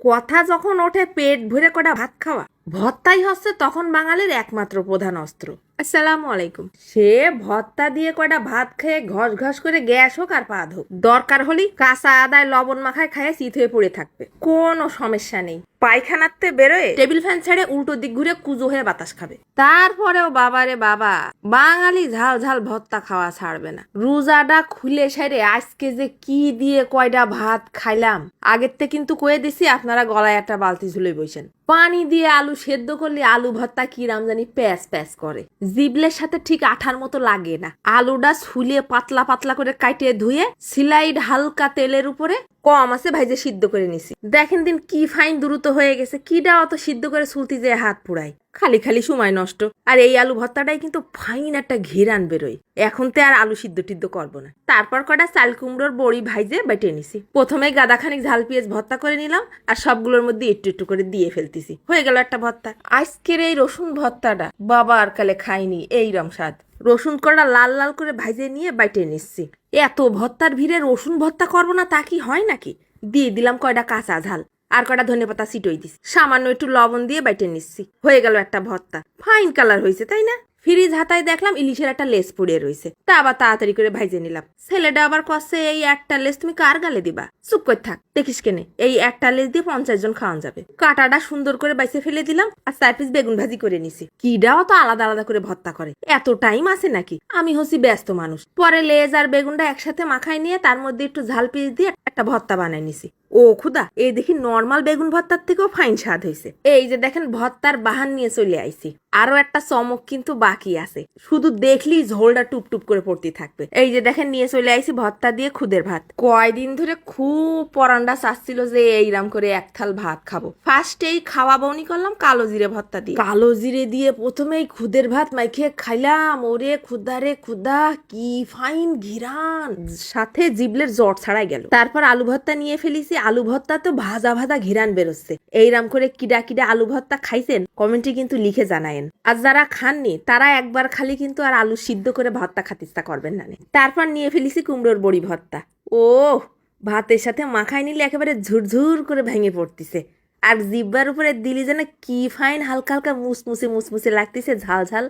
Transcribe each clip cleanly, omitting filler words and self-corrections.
কথা যখন ওঠে পেট ভরে কটা ভাত খাওয়া, ভর্তাই হচ্ছে তখন বাঙালির একমাত্র প্রধান অস্ত্র। আসসালামু আলাইকুম। সে ভর্তা দিয়ে কটা ভাত খেয়ে ঘস ঘস করে গ্যাস হোক আর পাদ হোক, দরকার হলেই কাঁচা আদায় লবণ মাখায় খায় শীত হয়ে পড়ে থাকবে, কোনো সমস্যা নেই। পায়খানাতে বেরোয় টেবিল ফ্যান ছেড়ে উল্টো দিক ঘুরে কুজো হয়ে বাতাস খাবে। তারপরেও বাবারে বাবা, বাঙালি ঝাল ঝাল ভর্তা খাওয়া ছাড়বে না। রোজাটা খুলে সেরে আজকে যে কি দিয়ে কয়টা ভাত খাইলাম, আগের থেকে কিন্তু কয়ে দিছি আপনারা গলায় একটা বালতি ঝুলে বসেন। পানি দিয়ে আলু সেদ্ধ করলে আলু ভর্তা কি রামজানি প্যাস প্যাস করে, জিবলের সাথে ঠিক আঠার মতো লাগে না। আলুটা ছুলিয়ে পাতলা পাতলা করে কাটিয়ে ধুয়ে সিলাইড হালকা তেলের উপরে কম আছে ভাইজে সিদ্ধ করে নিছি। দেখেন দিন কি ফাইন দ্রুত হয়ে গেছে, কিডা অত সিদ্ধ করে সুলতি যে হাত পুড়াই, খালি খালি সময় নষ্ট। আর এই আলু ভর্তাটাই কিন্তু ফাইন একটা ঘিরান বেরোয়। এখন তো আর আলু সিদ্ধ টিদ্ধ করবো না। তারপর কটা চাল কুমড়োর বড়ি ভাইজে বেটে নিছি। প্রথমে গাদাখানিক ঝাল পেঁয়াজ ভর্তা করে নিলাম, আর সবগুলোর মধ্যে একটু একটু করে দিয়ে ফেলতেছি। হয়ে গেল একটা ভর্তা। আজকের এই রসুন ভর্তাটা বাবা আর কালে খাইনি এইরম স্বাদ। রসুন কটা লাল লাল করে ভাইজে নিয়ে বাইটে নিচ্ছি। এত ভর্তার ভিড়ে রসুন ভর্তা করবো না তা কি হয় নাকি? দিয়ে দিলাম কয়টা কাঁচা ঝাল, আর কটা ধনেপাতা ছিটই দিস, সামান্য একটু লবণ দিয়ে বাইটে নিচ্ছি। হয়ে গেল একটা ভর্তা। ফাইন কালার হয়েছে তাই না? ফ্রিজ হাতায় দেখলাম ইলিশের একটা লেস পড়ে রয়েছে, তা আবার তাড়াতাড়ি করে ভাইজে নিলাম। ছেলেটা আবার কষে, এই একটা লেস তুমি কার গালে দিবা? চুপ করে থাক, দেখিস কেনে এই একটা লেস দিয়ে 50 জন খাওয়ান যাবে। কাটাটা সুন্দর করে বাইসে ফেলে দিলাম, আর 4 পিস বেগুন ভাজি করে নিছি। কিডাও তো আলাদা আলাদা করে ভর্তা করে, এত টাইম আছে নাকি? আমি হচ্ছি ব্যস্ত মানুষ। পরে লেজ আর বেগুনটা একসাথে মাখাই নিয়ে তার মধ্যে একটু ঝাল পিস দিয়ে একটা ভর্তা বানাই নিছি। ও খুদা, এই দেখি নর্মাল বেগুন ভর্তার থেকেও ফাইন স্বাদ হয়েছে। এই যে দেখেন ভর্তার বাহান নিয়ে চলে আইছি। আরো একটা চমক কিন্তু বাকি আছে, শুধু দেখলেই ঝোলটা টুপ টুপ করে পড়তে থাকবে। এই যে দেখেন নিয়ে চলে আইছি ভর্তা দিয়ে খুদের ভাত। কয়দিন ধরে খুব পরান্ডা চাচ্ছিল যে এইরাম করে এক থাল ভাত খাবো। ফার্স্টেই খাওয়া বউনি করলাম কালো জিরে ভর্তা দিয়ে। কালো জিরে দিয়ে প্রথমেই খুদের ভাত মাইখে খাইলাম। ওরে খুদা রে খুদা, কি ফাইন ঘিরান, সাথে জিবলের জ্বর ছাড়াই গেল। তারপর আলু ভর্তা নিয়ে ফেলিছি। আলু ভর্তা তো ভাজা ভাজা ঘিরান বেরোচ্ছে। এইরাম করে কিডা কিডা আলু ভর্তা খাইছেন কমেন্টে কিন্তু লিখে জানায়েন। আর যারা খাননি তারা একবার খালি কিন্তু আর আলু সিদ্ধ করে ভর্তা খাতে ইচ্ছা করবেন না। তারপর নিয়ে ফেলিছি কুমড়োর বড়ি ভর্তা। ও ভাতের সাথে মাখায় নিলে একেবারে ঝুরঝুর করে ভেঙে পড়তিছে। আর জিব্বার উপরে দিলি যেন কি ফাইন হালকা হালকা মুসমুসে মুসমুসে লাগতেছে, ঝাল ঝাল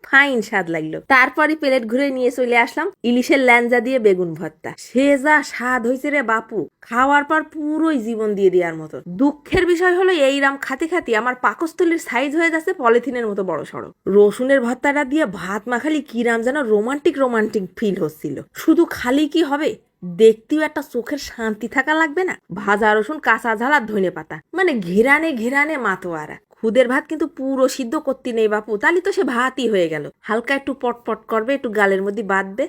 ফাইন স্বাদ লাগলো। তারপরে প্লেট ঘুরে নিয়ে চলে আসলাম ইলিশের ল্যাঞ্জা দিয়ে বেগুন ভর্তা। সে যা স্বাদ হয়েছে রে বাপু, খাওয়ার পর পুরোই জীবন দিয়ে দেওয়ার মতো। দুঃখের বিষয় হলো এইরাম খাতে খাতে আমার পাকস্থলীর সাইজ হয়ে যাচ্ছে পলিথিনের মতো বড় সড়ো। রসুনের ভর্তাটা দিয়ে ভাত মাখালি কিরাম যেন রোমান্টিক রোমান্টিক ফিল হচ্ছিল। শুধু খালি কি হবে, দেখতেও একটা চোখের শান্তি থাকা লাগবে না? ভাজা রসুন, কাঁচা ঝাল আর ধনে পাতা, মানে ঘিরানে ঘিরানে মাতোয়ারা। খুদের ভাত কিন্তু পুরো সিদ্ধ করতে নেই বাপু, তালি তো সে ভাতই হয়ে গেল। হালকা একটু পটপট করবে, একটু গালের মধ্যে বাঁধবে,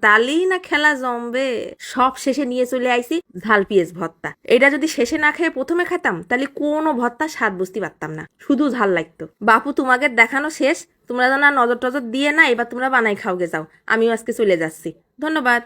তালি না খেলা জমবে। সব শেষে নিয়ে চলে আইছি ঝাল পেঁয়াজ ভর্তা। এটা যদি শেষে না খেয়ে প্রথমে খেতাম তাহলে কোনো ভর্তা স্বাদ বুঝতে পারতাম না, শুধু ঝাল লাগতো। বাপু তোমাদের দেখানো শেষ, তোমরা যেন নজর টজর দিয়ে না, এবার তোমরা বানাই খাওগে যাও। আমিও আজকে চলে যাচ্ছি। ধন্যবাদ।